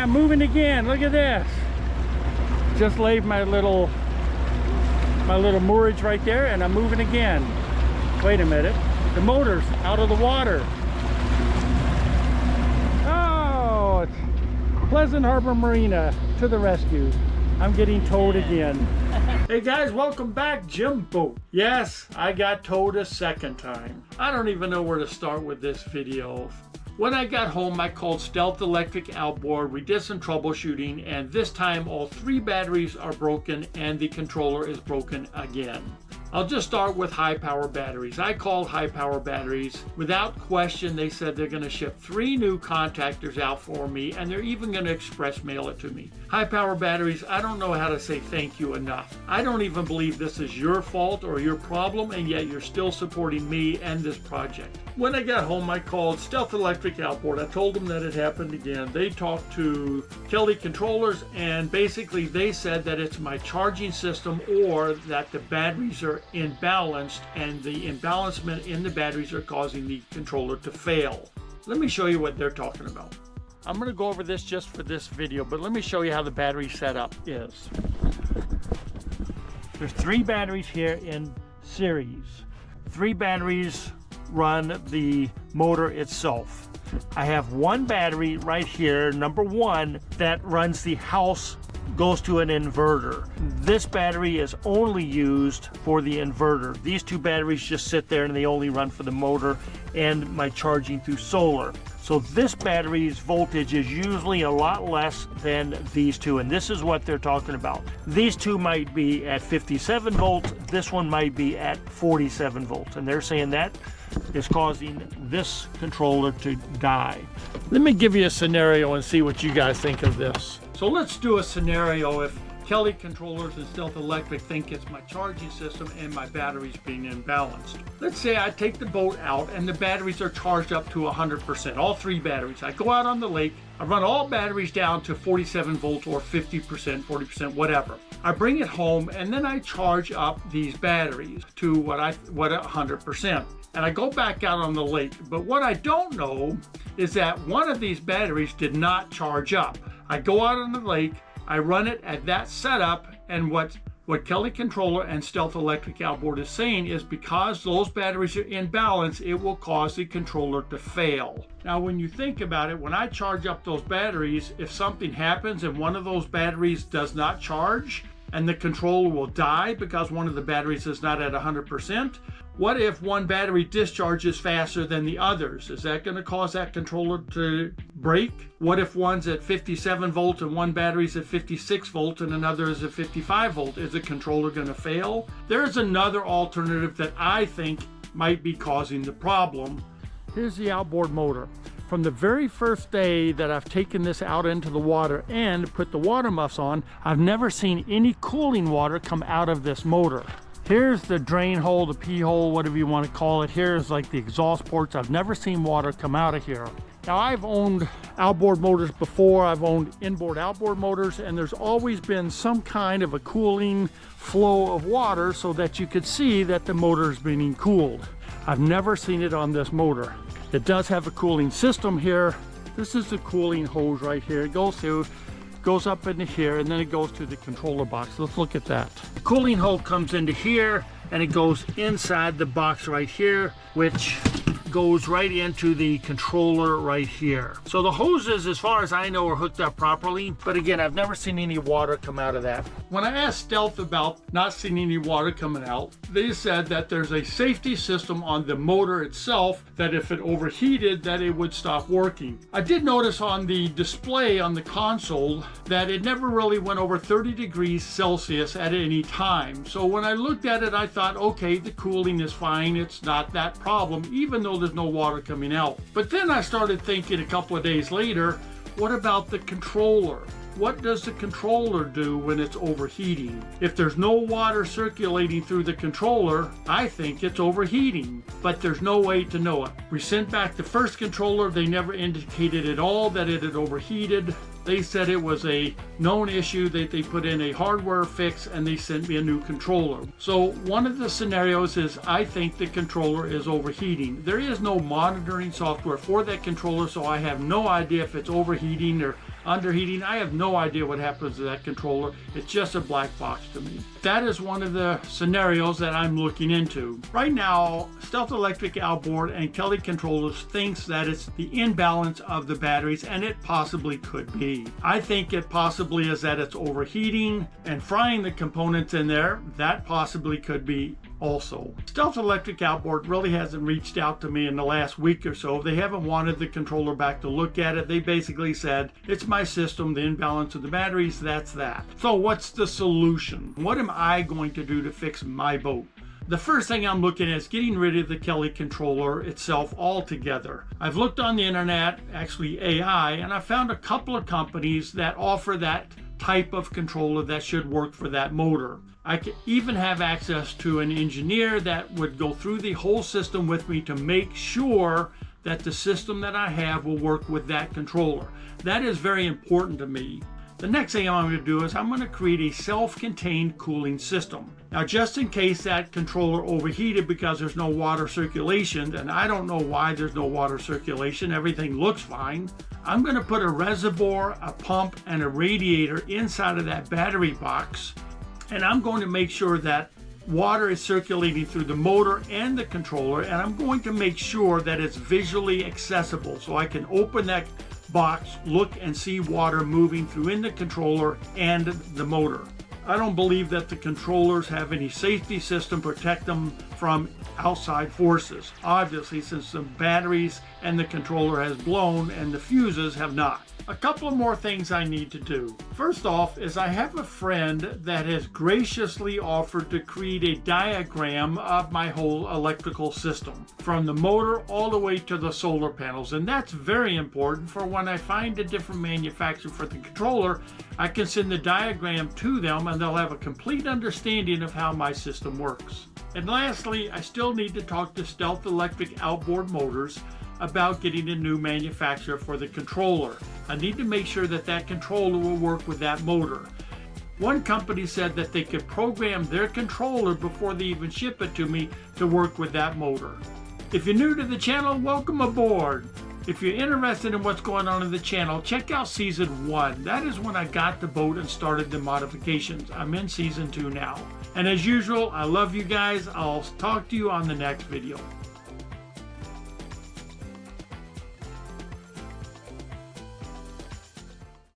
I'm moving again. Look at this. Just laid my little moorage right there, and I'm moving again. Wait a minute. The motor's out of the water. Oh, it's Pleasant Harbor Marina to the rescue. I'm getting towed again. Hey guys, welcome back, Jim Boat. Yes, I got towed a second time. I don't even know where to start with this video. When I got home, I called Stealth Electric Outboard. We did some troubleshooting, and this time all 3 batteries are broken and the controller is broken again. I'll just start with high power batteries. I called high power batteries. Without question, they said they're going to ship 3 new contactors out for me, and they're even going to express mail it to me. High power batteries, I don't know how to say thank you enough. I don't even believe this is your fault or your problem, and yet you're still supporting me and this project. When I got home, I called Stealth Electric Outboard. I told them that it happened again. They talked to Kelly controllers, and basically they said that it's my charging system or that the batteries are imbalanced, and the imbalancement in the batteries are causing the controller to fail. Let me show you what they're talking about. I'm going to go over this just for this video, but let me show you how the battery setup is. There's 3 batteries here in series. 3 batteries run the motor itself. I have 1 battery right here, number 1, that runs the house, goes to an inverter. This battery is only used for the inverter. These 2 batteries just sit there and they only run for the motor and my charging through solar. So this battery's voltage is usually a lot less than these 2, and this is what they're talking about. These 2 might be at 57 volts, this one might be at 47 volts, and they're saying that is causing this controller to die. Let me give you a scenario and see what you guys think of this. So let's do a scenario if Kelly controllers and Stealth Electric think it's my charging system and my batteries being imbalanced. Let's say I take the boat out and the batteries are charged up to 100%, all 3 batteries. I go out on the lake, I run all batteries down to 47 volts or 50%, 40%, whatever. I bring it home and then I charge up these batteries to what 100%. And I go back out on the lake. But what I don't know is that one of these batteries did not charge up. I go out on the lake, I run it at that setup, and what Kelly Controller and Stealth Electric Outboard is saying is because those batteries are in balance, it will cause the controller to fail. Now, when you think about it, when I charge up those batteries, if something happens and one of those batteries does not charge, and the controller will die because one of the batteries is not at 100%, what if one battery discharges faster than the others? Is that going to cause that controller to break? What if one's at 57 volts and one battery's at 56 volts and another is at 55 volts? Is the controller going to fail? There's another alternative that I think might be causing the problem. Here's the outboard motor. From the very first day that I've taken this out into the water and put the water muffs on, I've never seen any cooling water come out of this motor. Here's the drain hole, the pee hole, whatever you want to call it. Here's like the exhaust ports. I've never seen water come out of here. Now, I've owned outboard motors before. I've owned inboard outboard motors, and there's always been some kind of a cooling flow of water so that you could see that the motor is being cooled. I've never seen it on this motor. It does have a cooling system here. This is the cooling hose right here. It goes through, goes up into here, and then it goes to the controller box. Let's look at that. The cooling hose comes into here, and it goes inside the box right here, which goes right into the controller right here. So the hoses, as far as I know, are hooked up properly, but again, I've never seen any water come out of that. When I asked Stealth about not seeing any water coming out, they said that there's a safety system on the motor itself that if it overheated, that it would stop working. I did notice on the display on the console that it never really went over 30 degrees Celsius at any time. So when I looked at it, I thought, okay, the cooling is fine. It's not that problem, even though there's no water coming out. But then I started thinking a couple of days later, what about the controller? What does the controller do when it's overheating? If there's no water circulating through the controller, I think it's overheating, but there's no way to know it. We sent back the first controller. They never indicated at all that it had overheated. They said it was a known issue, that they put in a hardware fix and they sent me a new controller. So one of the scenarios is I think the controller is overheating. There is no monitoring software for that controller, so I have no idea if it's overheating or underheating. I have no idea what happens to that controller. It's just a black box to me. That is one of the scenarios that I'm looking into. Right now, Stealth Electric Outboard and Kelly Controllers thinks that it's the imbalance of the batteries, and it possibly could be. I think it possibly is that it's overheating and frying the components in there. That possibly could be also. Stealth Electric Outboard really hasn't reached out to me in the last week or so. They haven't wanted the controller back to look at it. They basically said, it's my system, the imbalance of the batteries, that's that. So what's the solution? What am I going to do to fix my boat? The first thing I'm looking at is getting rid of the Kelly controller itself altogether. I've looked on the internet, actually AI, and I found a couple of companies that offer that type of controller that should work for that motor. I could even have access to an engineer that would go through the whole system with me to make sure that the system that I have will work with that controller. That is very important to me. The next thing I'm going to do is I'm going to create a self-contained cooling system. Now, just in case that controller overheated because there's no water circulation, and I don't know why there's no water circulation, everything looks fine, I'm going to put a reservoir, a pump, and a radiator inside of that battery box, and I'm going to make sure that water is circulating through the motor and the controller, and I'm going to make sure that it's visually accessible so I can open that box, look and see water moving through in the controller and the motor. I don't believe that the controllers have any safety system to protect them from outside forces, obviously, since the batteries and the controller has blown and the fuses have not. A couple of more things I need to do. First off is I have a friend that has graciously offered to create a diagram of my whole electrical system, from the motor all the way to the solar panels, and that's very important for when I find a different manufacturer for the controller. I can send the diagram to them and they'll have a complete understanding of how my system works. And lastly, I still need to talk to Stealth Electric Outboard Motors about getting a new manufacturer for the controller. I need to make sure that that controller will work with that motor. One company said that they could program their controller before they even ship it to me to work with that motor. If you're new to the channel, welcome aboard. If you're interested in what's going on in the channel, check out season 1. That is when I got the boat and started the modifications. I'm in season 2 now. And as usual, I love you guys. I'll talk to you on the next video.